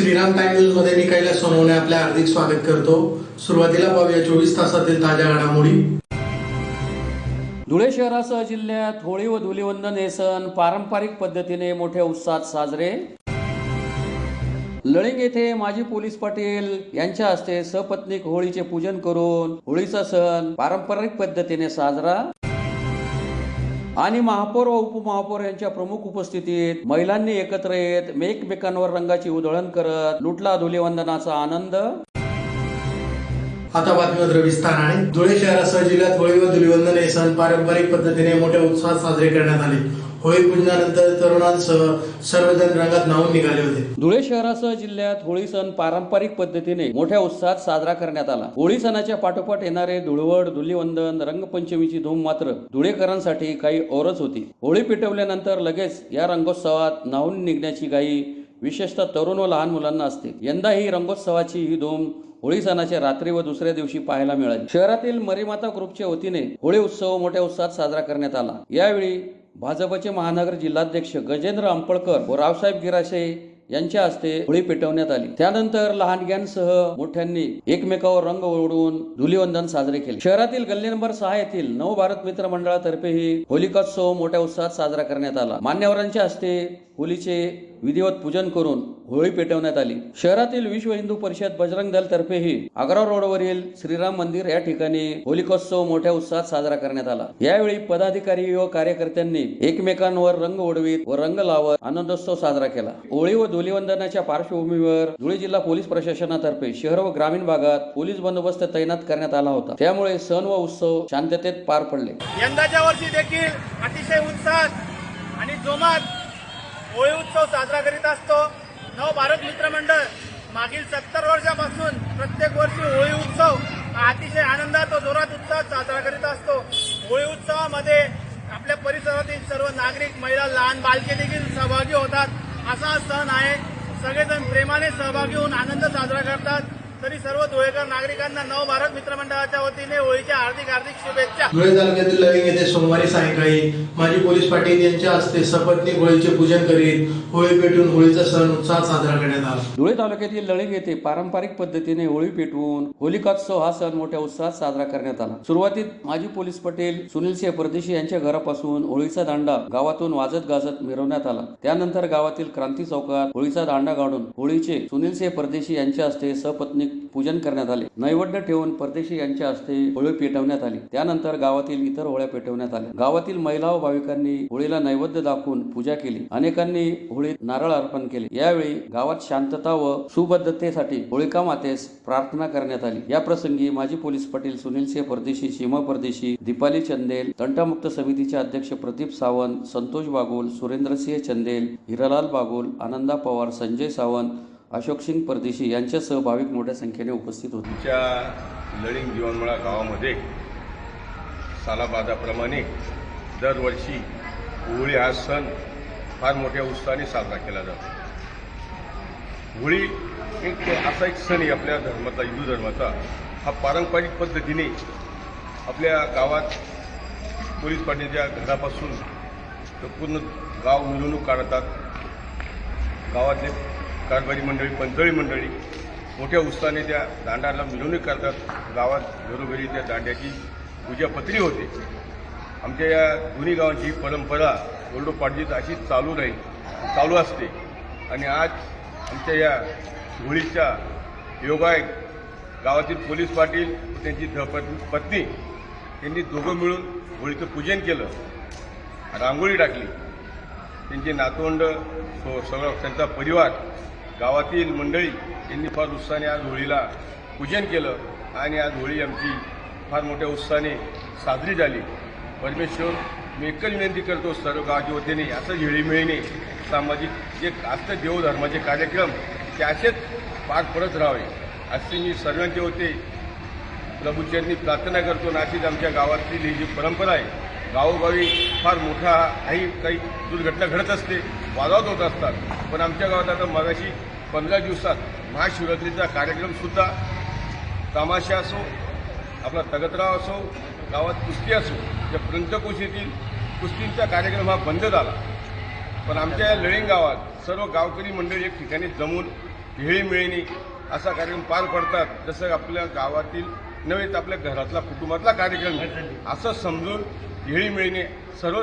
Shriram times मध्ये मी कैलास सोनवणे आपले हार्दिक स्वागत करतो। सुरुवातीला पाहूया 24 तासातील ताज्या घडामोडी। धुळे शहरासह जिल्ह्यात होळी व धुलीवंदन हे सण पारंपरिक पद्धतीने मोठ्या उत्साहात साजरे। लळिंग येथे माजी पोलीस पाटील यांच्या हस्ते सपत्नीक होळीचे पूजन करून होळीचा सण पारंपरिक पद्धतीने साजरा। आणि महापौर व उपमहापौर यांच्या प्रमुख उपस्थितीत महिलांनी एकत्र येत एकमेकांवर रंगाची उधळण करत लुटला धुलीवंदनाचा आनंद। आता बातमीपत्र विस्ताराने। धुळे शहरासह जिल्ह्यात होळी व धुलीवंदन हे सण पारंपरिक पद्धतीने मोठ्या उत्साहात साजरे करण्यात आले। होळी पूजनानंतर तरुणांसह सर्वजण रंगात न्हाऊन निघाले होते। धुळे शहरासह जिल्ह्यात होळी सण पारंपरिक पद्धतीने मोठ्या उत्साहात साजरा करण्यात आला। होळी सणाच्या पाठोपाठ येणारे धुळवड, धुलीवंदन, रंगपंचमीची धूम मात्र धुळेकरांसाठी काही औरच होती। होळी पेटवल्यानंतर लगेच या रंगोत्सवात न्हाऊन निघण्याची घाई विशेषतः तरुण व लहान मुलांना असते। यंदा ही रंगोत्सवाची ही धूम होळी सणाच्या रात्री व दुसऱ्या दिवशी पाहायला मिळाली। शहरातील मरीमाता ग्रुपच्या वतीने होळी उत्सव मोठ्या उत्साहात साजरा करण्यात आला। यावेळी भाजपचे महानगर जिल्हाध्यक्ष गजेंद्र अंपळकर व रावसाहेब गिराशे यांच्या हस्ते होळी पेटवण्यात आली। त्यानंतर लहानग्यांसह मोठ्यांनी एकमेकावर रंग उडवून धुलीवंदन साजरे केले। शहरातील गल्ली नंबर 6 येथील नव भारत मित्र मंडळातर्फे ही होलिकोत्सव मोठ्या उत्साहात साजरा करण्यात आला। मान्यवरांच्या हस्ते होलीचे विधिवत पूजन करून होळी पेटवण्यात आली। शहरातील विश्व हिंदू परिषद बजरंग दल तर्फेही आग्रा रोडवरील श्रीराम मंदिर या ठिकाणी होलिकोत्सव मोठ्या उत्साहात साजरा करण्यात आला। यावेळी पदाधिकारी व कार्यकर्त्यांनी एकमेकांवर रंग उडवीत व रंग लावत आनंदोत्सव साजरा केला। होळी व धुलीवंदनाच्या पार्श्वभूमीवर धुळे जिल्हा पोलीस प्रशासनातर्फे शहर व ग्रामीण भागात पोलीस बंदोबस्त तैनात करण्यात आला होता। त्यामुळे सण व उत्सव शांततेत पार पडले। यंदाच्या वर्षी देखील अतिशय उत्साहात आणि जोमात होळी उत्सव साजरा करीत असतो। नव भारत मित्र मंडळ मागील 70 वर्षापासून प्रत्येक वर्षी होळी उत्सव अतिशय आनंदात व जोरात उत्साहात साजरा करीत असतो। होळी उत्सवामध्ये आपल्या परिसरातील सर्व नागरिक, महिला, लहान बालके देखील सहभागी होतात। असा सण आहे, सगळेजण प्रेमाने सहभागी होऊन आनंद साजरा करतात। तरी सर्व धुळेकर नागरिकांना नव भारत मित्र मंडळाच्या वतीने होळीच्या हार्दिक शुभेच्छा। धुळे तालुक्यातील लळिंग येथे सोमवारी सायंकाळी माजी पोलीस पाटील यांच्या हस्ते सपत्नीक होळीचे पूजन करीत होळी पेटवून होळीचा सण उत्साहात साजरा करण्यात आला। धुळे तालुक्यातील लळिंग येथे पारंपरिक पद्धतीने होळी पेटवून होलिकोत्सव हा सण मोठ्या उत्साहात साजरा करण्यात आला। सुरुवातीत माजी पोलीस पाटील सुनीलसिंह परदेशी यांच्या घरापासून होळीचा दांडा गावातून वाजत गाजत मिरवण्यात आला। त्यानंतर गावातील क्रांती चौकात होळीचा दांडा काढून होळीचे सुनीलसिंह परदेशी यांच्या हस्ते सपत्नीक पूजन करण्यात आले। नैवेद्य ठेवून परदेशी यांच्या हस्ते होळी पेटवण्यात आली। त्यानंतर गावातील इतर होळ्या पेटवण्यात आल्या। गावातील महिला व भाविकांनी होळीला नैवेद्य दाखवून पूजा केली। अनेकांनी होळीत नारळ अर्पण केले। यावेळी गावात शांतता व सुबद्धतेसाठी होळिका मातेस प्रार्थना करण्यात आली। या प्रसंगी माजी पोलीस पाटील सुनीलसिंह परदेशी, सीमा परदेशी, दीपाली चंदेल, तंटामुक्त समितीचे अध्यक्ष प्रदीप सावंत, संतोष बागुल, सुरेंद्रसिंह चंदेल, हिरालाल बागुल, आनंदा पवार, संजय सावंत, अशोक सिंग परदेशी यांच्यासह भाविक मोठ्या संख्येने उपस्थित होते। लळिंग जीवनमळा गावामध्ये सालाबादाप्रमाणे दरवर्षी होळी हा सण फार मोठ्या उत्साहाने साजरा केला जातो। होळी असा एक सण आहे आपल्या धर्माचा, हिंदू धर्माचा। हा पारंपरिक पद्धतीने आपल्या गावात पोलीस पाटीलच्या घरापासून पूर्ण गाव मिरवणूक काढतात। गावातले कारभारी मंडळी, पंचळी मंडळी मोठ्या उत्साहाने त्या दांड्याला मिरवणूक करतात। गावात घरोघरी त्या दांड्याची पूजापत्री होते। आमच्या या दोन्ही गावांची परंपरा वडोपाडजीत अशी चालू असते। आणि आज आमच्या या होळीच्या योगायोग गावातील पोलीस पाटील व त्यांची पत्नी यांनी दोघं मिळून होळीचं पूजन केलं, रांगोळी टाकली। त्यांचे नातवंड, सगळा त्यांचा परिवार, गावातील मंडळी यांनी फार उत्साहाने आज होळीला पूजन केलं आणि आज होळी आमची फार मोठ्या उत्साहाने साजरी झाली। परमेश्वर मी एकच विनंती करतो सर्व गावाच्या वतीने असं हिळीमिळीने सामाजिक जे असतं देवधर्माचे कार्यक्रम ते असेच पार पडत राहावे अशी मी सर्वांच्या वतीने प्रभूचरणी प्रार्थना करतो। आणि अशीच आमच्या गावातील ही जी परंपरा आहे, गावोगावी फार मोठा काही दुर्घटना घडत असते, वादावाद होत असतात। पण आमच्या गावात आता मगाशी 15 दिवसात महाशिवरात्रीचा कार्यक्रमसुद्धा, तमाशा असो, आपला तगतराव असो, गावात कुस्ती असो, या पंचकोशीतील कुस्तींचा कार्यक्रम हा बंद झाला। पण आमच्या या लळिंग गावात सर्व गावकरी मंडळी एक ठिकाणी जमून खेळीमेळीने असा कार्यक्रम पार पडतात जसं आपल्या गावातील नव्हे तर आपल्या घरातला कुटुंबातला कार्यक्रम आहे. असं समजून खेळीमेळीने सर्व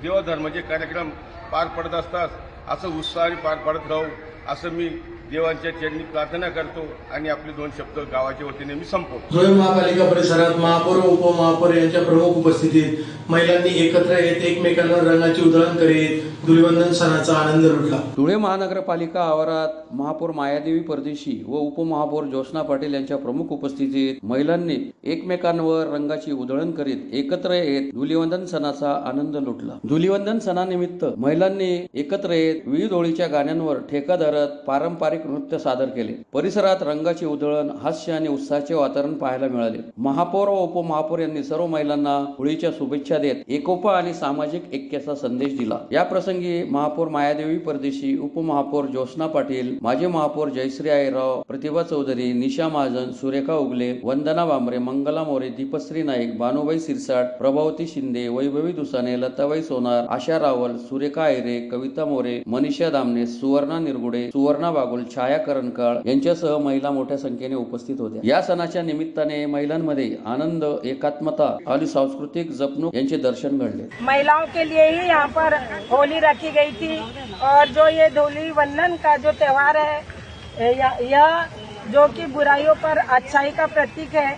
देवधर्माचे कार्यक्रम पार पडत असतात. असं उत्साहाने पार पडत राहू असं मी देवांच्या चरणी प्रार्थना करतो आणि आपले 2 शब्द गावाच्या वतीने मी संपवतो. धुळे महापालिका परिसरात महापौर व उपमहापौर यांच्या प्रमुख उपस्थितीत महिलांनी एकत्र येत एकमेकांवर रंगाची उधळण करीत धुलीवंदन सणाचा आनंद लुटला. धुळे महानगरपालिका आवारात महापौर मायादेवी परदेशी व उपमहापौर ज्योत्स्ना पाटील यांच्या प्रमुख उपस्थितीत महिलांनी एकमेकांवर रंगाची उधळण करीत एकत्र येत धुलीवंदन सणाचा आनंद लुटला. धुलीवंदन सणानिमित्त महिलांनी एकत्र येत विविध होळीच्या गाण्यांवर ठेका धरत पारंपरिक नृत्य सादर केले. परिसरात रंगाची उधळण, हास्य आणि उत्साहाचे वातावरण पाहायला मिळाले. महापौर व उपमहापौर यांनी सर्व महिलांना होळीच्या शुभेच्छा देत एकोपा आणि सामाजिक ऐक्याचा संदेश दिला. या प्रसंगी महापौर मायादेवी परदेशी, उपमहापौर ज्योत्स्ना पाटील, माजी महापौर जयश्री आयराव, प्रतिभा चौधरी, निशा महाजन, सुरेखा उगले, वंदना बांबरे, मंगला मोरे, दीपश्री नाईक, भानुबाई सिरसाट, प्रभावती शिंदे, वैभवी दुसाने, लताबाई सोनार, आशा रावल, सुरेखा आयरे, कविता मोरे, मनीषा दामने, सुवर्णा निरगुडे, सुवर्णा बागुल, छाया करंकाळ यांच्यासह महिला मोठ्या संख्येने उपस्थित होत्या. या सणाच्या निमित्ताने महिलांमध्ये आनंद, एकात्मता आणि सांस्कृतिक जपणूक यांचे दर्शन घडले. महिलाओं के लिए ही यहाँ पर होली रखी गई थी और जो ये धूली वंदन का जो त्योहार है यह जो कि बुराइयों पर अच्छाई का प्रतीक है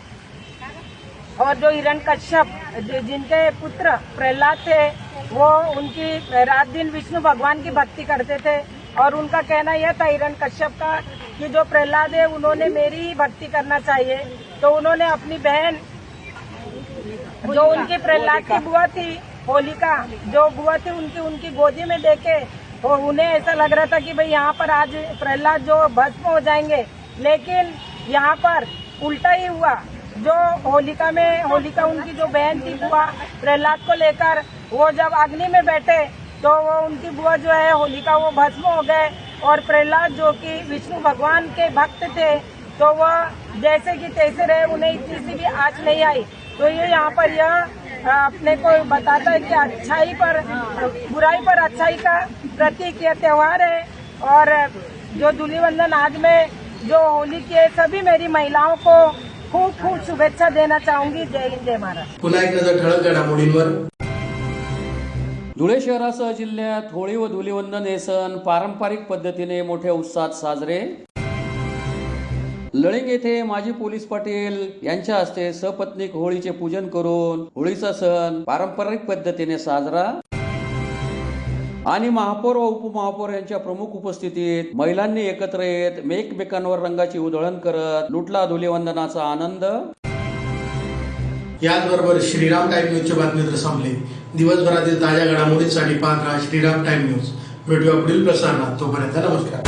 और जो हिरण्यकश्यप जिनके पुत्र प्रहलाद थे वो उनकी रात दिन विष्णु भगवान की भक्ति करते थे और उनका कहना यह था हिरण्यकश्यप का कि जो प्रहलाद है उन्होंने मेरी ही भक्ति करना चाहिए, तो उन्होंने अपनी बहन जो उनकी प्रहलाद की बुआ थी होलिका, जो बुआ थी उनकी गोदी में देके तो उन्हें ऐसा लग रहा था कि भाई यहाँ पर आज प्रहलाद जो भस्म हो जाएंगे, लेकिन यहाँ पर उल्टा ही हुआ. जो होलिका उनकी जो बहन थी बुआ प्रहलाद को लेकर वो जब अग्नि में बैठे तो वो उनकी बुआ जो है होलिका वो भस्म हो गए और प्रहलाद जो कि विष्णु भगवान के भक्त थे तो वह जैसे कि तैसे रहे, उन्हें इतनी सी भी आँच नहीं आई. तो ये यहाँ पर यह अपने को बताता है कि अच्छाई पर बुराई पर अच्छाई का प्रतीक यह त्योहार है. और जो धूलीवंदन आज में जो होली के सभी मेरी महिलाओं को खूब खूब शुभेच्छा देना चाहूंगी. जय हिंद, जय महाराष्ट्र. पुन्हा एक नजर ठळक घडामोडींवर. धुळे शहरासह जिल्ह्यात होळी व धुलीवंदन हे सण पारंपरिक पद्धतीने मोठ्या उत्साहात साजरे. लळिंग येथे माजी पोलीस पाटील यांच्या हस्ते सपत्नीक होळीचे पूजन करून होळीचा सण पारंपरिक पद्धतीने साजरा. आणि महापौर व उपमहापौर यांच्या प्रमुख उपस्थितीत महिलांनी एकत्र येत एकमेकांवर रंगाची उधळण करत लुटला धुलीवंदनाचा आनंद. याचबरोबर श्रीराम टाइम न्यूजचे बातमीपत्र संपले. दिवसभरातील ताज्या घडामोडींसाठी पाहत राहा श्रीराम टाइम न्यूज. भेटूया पुढील प्रसारणात. तोपर्यंत नमस्कार.